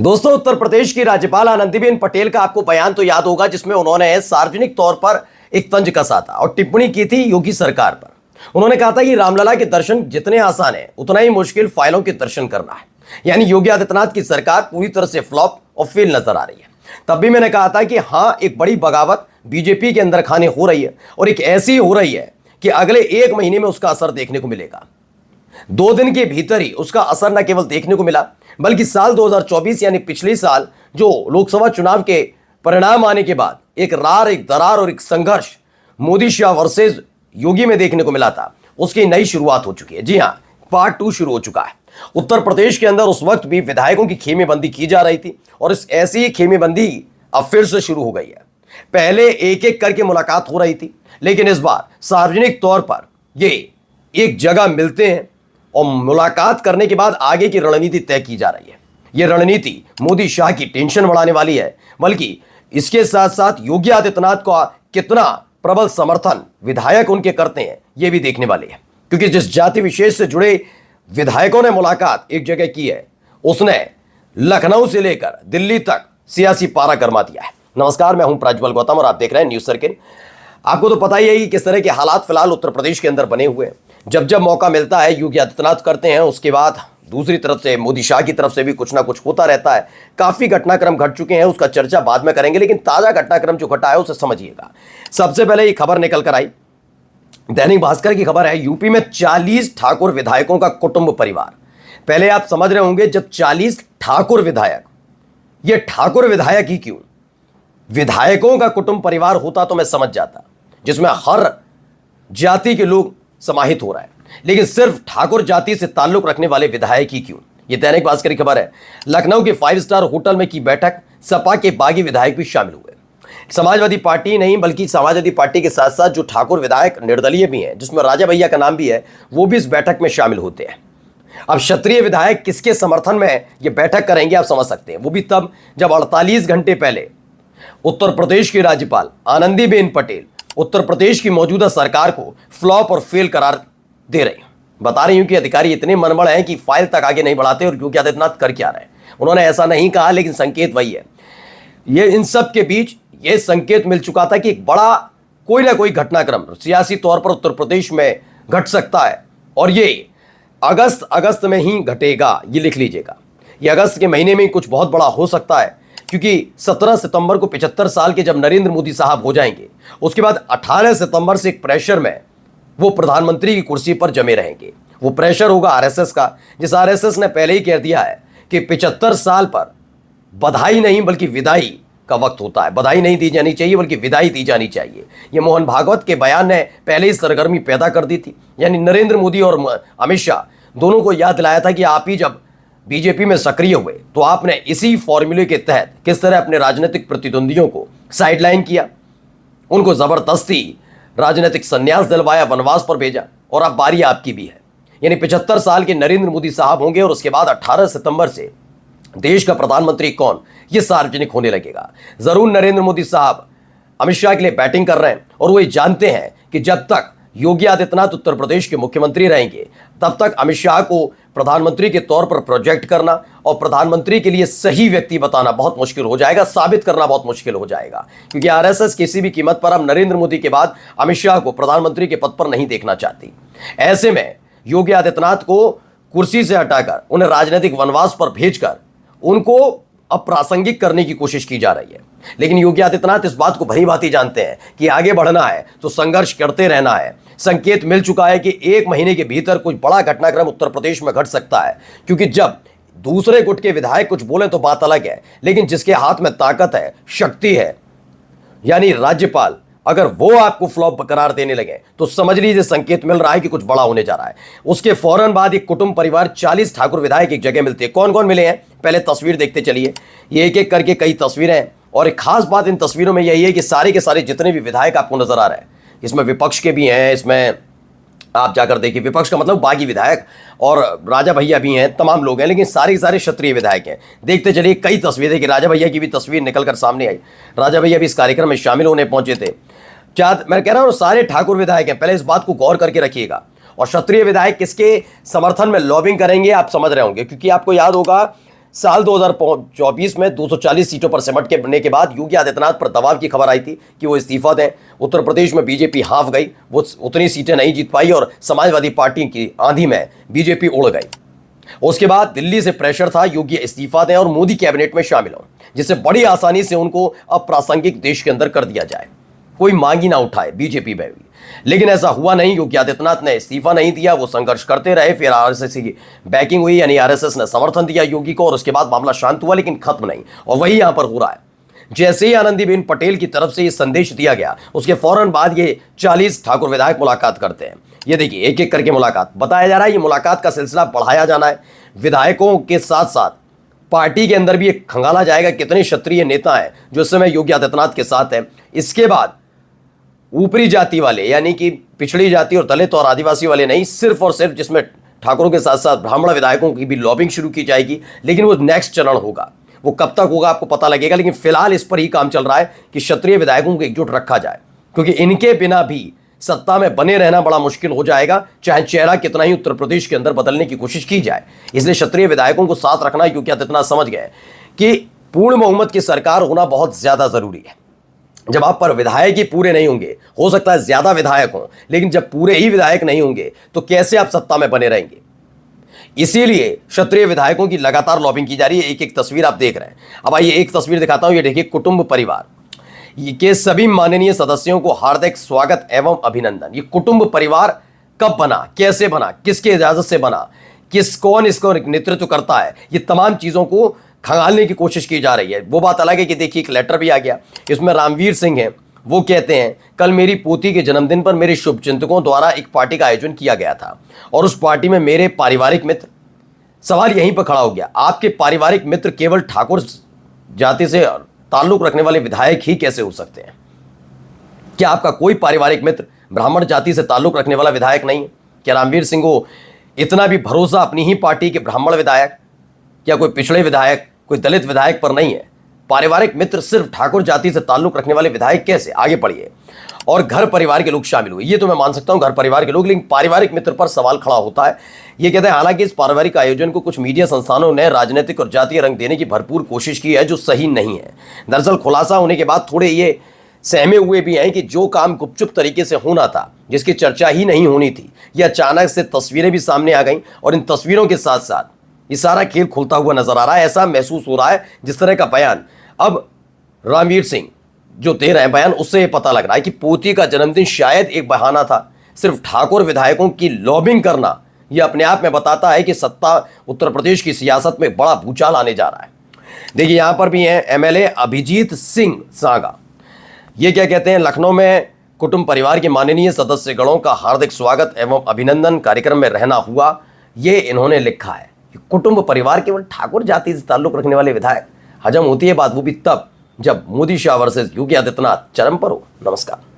दोस्तों, उत्तर प्रदेश की राज्यपाल आनंदीबेन पटेल का आपको बयान तो याद होगा, जिसमें उन्होंने सार्वजनिक तौर पर एक तंज कसा था और टिप्पणी की थी योगी सरकार पर। उन्होंने कहा था कि रामलला के दर्शन जितने आसान है उतना ही मुश्किल फाइलों के दर्शन करना है। यानी योगी आदित्यनाथ की सरकार पूरी तरह से फ्लॉप और फेल नजर आ रही है। तब भी मैंने कहा था कि हाँ, एक बड़ी बगावत बीजेपी के अंदर खाने हो रही है और एक ऐसी हो रही है कि अगले 1 महीने में उसका असर देखने को मिलेगा। 2 दिन के भीतर ही उसका असर न केवल देखने को मिला, बल्कि साल 2024 यानी पिछले साल जो लोकसभा चुनाव के परिणाम आने के बाद एक दरार और एक संघर्ष मोदी शाह वर्सेस योगी में देखने को मिला था, उसकी नई शुरुआत हो चुकी है। जी हां, पार्ट 2 शुरू हो चुका है। उत्तर प्रदेश के अंदर उस वक्त भी विधायकों की खेमेबंदी की जा रही थी और इस ऐसी खेमेबंदी अब फिर से शुरू हो गई है। पहले एक एक करके मुलाकात हो रही थी, लेकिन इस बार सार्वजनिक तौर पर ये एक जगह मिलते हैं और मुलाकात करने के बाद आगे की रणनीति तय की जा रही है। यह रणनीति मोदी शाह की टेंशन बढ़ाने वाली है, बल्कि इसके साथ साथ योगी आदित्यनाथ का कितना प्रबल समर्थन विधायक उनके करते हैं यह भी देखने वाले हैं। क्योंकि जिस जाति विशेष से जुड़े विधायकों ने मुलाकात एक जगह की है, उसने लखनऊ से लेकर दिल्ली तक सियासी पारा गरमा दिया है। नमस्कार, मैं हूं प्रज्वल गौतम और आप देख रहे हैं न्यूज सर्किल। आपको तो पता ही है कि किस तरह के हालात फिलहाल उत्तर प्रदेश के अंदर बने हुए हैं। जब जब मौका मिलता है योगी आदित्यनाथ करते हैं, उसके बाद दूसरी तरफ से मोदी शाह की तरफ से भी कुछ ना कुछ होता रहता है। काफी घटनाक्रम घट चुके हैं, उसका चर्चा बाद में करेंगे, लेकिन ताजा घटनाक्रम जो घटा है उसे समझिएगा। सबसे पहले ये खबर निकल कर आई, दैनिक भास्कर की खबर है, यूपी में 40 ठाकुर विधायकों का कुटुंब परिवार। पहले आप समझ रहे होंगे, जब 40 ठाकुर विधायक, ये ठाकुर विधायक ही क्यों, विधायकों का कुटुंब परिवार होता तो मैं समझ जाता, जिसमें हर जाति के लोग समाहित हो रहा है, लेकिन सिर्फ ठाकुर जाति से ताल्लुक रखने वाले विधायक ही क्यों। यह दैनिक भास्कर की खबर है। लखनऊ के 5 स्टार होटल में की बैठक, सपा के बागी विधायक भी शामिल हुए। समाजवादी पार्टी नहीं, बल्कि समाजवादी पार्टी के साथ साथ जो ठाकुर विधायक निर्दलीय भी हैं, जिसमें राजा भैया का नाम भी है, वो भी इस बैठक में शामिल होते हैं। अब क्षत्रिय विधायक किसके समर्थन में ये बैठक करेंगे आप समझ सकते हैं। वो भी तब जब 48 घंटे पहले उत्तर प्रदेश की राज्यपाल आनंदीबेन पटेल उत्तर प्रदेश की मौजूदा सरकार को फ्लॉप और फेल करार दे रही हैं। बता रही हूं कि अधिकारी इतने मनमड़ हैं कि फाइल तक आगे नहीं बढ़ाते और योगी आदित्यनाथ कर क्या रहे हैं। उन्होंने ऐसा नहीं कहा, लेकिन संकेत वही है। ये इन सब के बीच ये संकेत मिल चुका था कि एक बड़ा कोई ना कोई घटनाक्रम सियासी तौर पर उत्तर प्रदेश में घट सकता है और ये अगस्त में ही घटेगा। ये लिख लीजिएगा, ये अगस्त के महीने में कुछ बहुत बड़ा हो सकता है, क्योंकि 17 सितंबर को 75 साल के जब नरेंद्र मोदी साहब हो जाएंगे, उसके बाद 18 सितंबर से एक प्रेशर में वो प्रधानमंत्री की कुर्सी पर जमे रहेंगे। वो प्रेशर होगा आरएसएस का, जिस आरएसएस ने पहले ही कह दिया है कि 75 साल पर बधाई नहीं बल्कि विदाई का वक्त होता है। बधाई नहीं दी जानी चाहिए बल्कि विदाई दी जानी चाहिए। ये मोहन भागवत के बयान ने पहले ही सरगर्मी पैदा कर दी थी। यानी नरेंद्र मोदी और अमित शाह दोनों को याद दिलाया था कि आप ही जब बीजेपी में सक्रिय हुए तो आपने इसी फॉर्मूले के तहत किस तरह अपने राजनीतिक प्रतिद्वंदियों को साइडलाइन किया, उनको जबरदस्ती राजनीतिक संन्यास दिलवाया, वनवास पर भेजा, और अब बारी आपकी भी है। यानी 75 साल के नरेंद्र मोदी साहब होंगे और उसके बाद 18 सितंबर से देश का प्रधानमंत्री कौन, यह सार्वजनिक होने लगेगा। जरूर नरेंद्र मोदी साहब अमित शाह के लिए बैटिंग कर रहे हैं और वो ये जानते हैं कि जब तक योगी आदित्यनाथ उत्तर प्रदेश के मुख्यमंत्री रहेंगे तब तक अमित शाह को प्रधानमंत्री के तौर पर प्रोजेक्ट करना और प्रधानमंत्री के लिए सही व्यक्ति बताना बहुत मुश्किल हो जाएगा, साबित करना बहुत मुश्किल हो जाएगा। क्योंकि आरएसएस किसी भी कीमत पर अब नरेंद्र मोदी के बाद अमित शाह को प्रधानमंत्री के पद पर नहीं देखना चाहती। ऐसे में योगी आदित्यनाथ को कुर्सी से हटाकर उन्हें राजनीतिक वनवास पर भेजकर उनको अप्रासंगिक करने की कोशिश की जा रही है। लेकिन योगी आदित्यनाथ इस बात को भली भांति जानते हैं कि आगे बढ़ना है तो संघर्ष करते रहना है। संकेत मिल चुका है कि 1 महीने के भीतर कुछ बड़ा घटनाक्रम उत्तर प्रदेश में घट सकता है। क्योंकि जब दूसरे गुट के विधायक कुछ बोले तो बात अलग है, लेकिन जिसके हाथ में ताकत है, शक्ति है, यानी राज्यपाल, अगर वो आपको फ्लॉप करार देने लगे तो समझ लीजिए संकेत मिल रहा है कि कुछ बड़ा होने जा रहा है। उसके फौरन बाद एक कुटुंब परिवार 40 ठाकुर विधायक एक जगह मिलते हैं। कौन कौन मिले हैं पहले तस्वीर देखते चलिए। ये एक एक करके कई तस्वीरें हैं और एक खास बात इन तस्वीरों में यही है कि सारे के सारे जितने भी विधायक आपको नजर आ रहे हैं, इसमें विपक्ष के भी हैं, इसमें आप जाकर देखिए, विपक्ष का मतलब बागी विधायक और राजा भैया भी हैं, तमाम लोग हैं, लेकिन सारे सारे क्षत्रिय विधायक हैं। देखते चलिए, कई तस्वीरें कि राजा भैया की भी तस्वीर निकलकर सामने आई। राजा भैया भी इस कार्यक्रम में शामिल होने पहुंचे थे। मैं कह रहा हूं सारे ठाकुर विधायक हैं, पहले इस बात को गौर करके रखिएगा। और क्षत्रिय विधायक किसके समर्थन में लॉबिंग करेंगे आप समझ रहे होंगे, क्योंकि आपको याद होगा साल 2024 में 240 सीटों पर सिमट के बनने के बाद योगी आदित्यनाथ पर दबाव की खबर आई थी कि वो इस्तीफा दें। उत्तर प्रदेश में बीजेपी हाफ गई, वो उतनी सीटें नहीं जीत पाई और समाजवादी पार्टी की आंधी में बीजेपी उड़ गई। उसके बाद दिल्ली से प्रेशर था योगी इस्तीफा दें और मोदी कैबिनेट में शामिल हों, जिससे बड़ी आसानी से उनको अप्रासंगिक देश के अंदर कर दिया जाए, कोई मांग ही ना उठाए बीजेपी में भी। लेकिन ऐसा हुआ नहीं। योगी आदित्यनाथ ने इस्तीफा नहीं दिया, वो संघर्ष करते रहे। फिर आरएसएस की बैकिंग हुई, यानी आरएसएस ने समर्थन दिया योगी को और उसके बाद मामला शांत हुआ, लेकिन खत्म नहीं। और वही यहां पर हो रहा है। जैसे ही आनंदीबेन पटेल की तरफ से ये संदेश दिया गया, उसके फौरन बाद ये 40 ठाकुर विधायक मुलाकात करते हैं। ये देखिए, एक एक करके मुलाकात बताया जा रहा है। ये मुलाकात का सिलसिला बढ़ाया जाना है। विधायकों के साथ साथ पार्टी के अंदर भी एक खंगाला जाएगा कितने क्षत्रिय नेता हैं जो इस समय योगी आदित्यनाथ के साथ हैं। इसके बाद ऊपरी जाति वाले, यानी कि पिछड़ी जाति और दलित और आदिवासी वाले नहीं, सिर्फ और सिर्फ जिसमें ठाकुरों के साथ साथ ब्राह्मण विधायकों की भी लॉबिंग शुरू की जाएगी। लेकिन वो नेक्स्ट चरण होगा, वो कब तक होगा आपको पता लगेगा। लेकिन फिलहाल इस पर ही काम चल रहा है कि क्षत्रिय विधायकों को एकजुट रखा जाए, क्योंकि इनके बिना भी सत्ता में बने रहना बड़ा मुश्किल हो जाएगा, चाहे चेहरा कितना ही उत्तर प्रदेश के अंदर बदलने की कोशिश की जाए। इसलिए क्षत्रिय विधायकों को साथ रखना योगी आदित्यनाथ समझ गए कि पूर्ण बहुमत की सरकार होना बहुत ज्यादा जरूरी है। जब आप पर विधायक ही पूरे नहीं होंगे, हो सकता है ज्यादा विधायक हों, लेकिन जब पूरे ही विधायक नहीं होंगे तो कैसे आप सत्ता में बने रहेंगे। इसीलिए क्षत्रिय विधायकों की लगातार लॉबिंग की जा रही है। एक एक तस्वीर आप देख रहे हैं। अब आइए एक तस्वीर दिखाता हूं। ये देखिए, कुटुंब परिवार के सभी माननीय सदस्यों को हार्दिक स्वागत एवं अभिनंदन। ये कुटुंब परिवार कब बना, कैसे बना, किसके इजाजत से बना, कौन इसको नेतृत्व करता है, ये तमाम चीजों को खंगालने की कोशिश की जा रही है। वो बात अलग है कि देखिए, एक लेटर भी आ गया, इसमें रामवीर सिंह हैं, वो कहते हैं कल मेरी पोती के जन्मदिन पर मेरे शुभचिंतकों द्वारा एक पार्टी का आयोजन किया गया था और उस पार्टी में मेरे पारिवारिक मित्र। सवाल यहीं पर खड़ा हो गया, आपके पारिवारिक मित्र केवल ठाकुर जाति से ताल्लुक रखने वाले विधायक ही कैसे हो सकते हैं? क्या आपका कोई पारिवारिक मित्र ब्राह्मण जाति से ताल्लुक रखने वाला विधायक नहीं है? क्या रामवीर सिंह को इतना भी भरोसा अपनी ही पार्टी के ब्राह्मण विधायक या कोई पिछड़े विधायक, कोई दलित विधायक पर नहीं है? पारिवारिक मित्र सिर्फ ठाकुर जाति से ताल्लुक रखने वाले विधायक कैसे? आगे पढ़िए। और घर परिवार के लोग शामिल हुए, ये तो मैं मान सकता हूं, घर परिवार के लोग, लेकिन पारिवारिक मित्र पर सवाल खड़ा होता है। ये कहते हैं हालांकि इस पारिवारिक आयोजन को कुछ मीडिया संस्थानों ने राजनीतिक और जातीय रंग देने की भरपूर कोशिश की है, जो सही नहीं है। दरअसल खुलासा होने के बाद थोड़े ये सहमे हुए भी हैं कि जो काम गुपचुप तरीके से होना था, जिसकी चर्चा ही नहीं होनी थी, ये अचानक से तस्वीरें भी सामने आ गई और इन तस्वीरों के साथ साथ ये सारा खेल खुलता हुआ नजर आ रहा है। ऐसा महसूस हो रहा है जिस तरह का बयान अब रामवीर सिंह जो दे रहे हैं बयान, उससे ये पता लग रहा है कि पोती का जन्मदिन शायद एक बहाना था। सिर्फ ठाकुर विधायकों की लॉबिंग करना यह अपने आप में बताता है कि सत्ता उत्तर प्रदेश की सियासत में बड़ा भूचाल आने जा रहा है। देखिए, यहां पर भी हैं एमएलए अभिजीत सिंह सागा। ये क्या कहते हैं, लखनऊ में कुटुंब परिवार के माननीय सदस्यगणों का हार्दिक स्वागत एवं अभिनंदन कार्यक्रम में रहना हुआ, ये इन्होंने लिखा है। कुटुंब परिवार केवल ठाकुर जाति से ताल्लुक रखने वाले विधायक, हजम होती है बात वो भी तब जब मोदी शाह वर्सेस योगी आदित्यनाथ चरम पर हो। नमस्कार।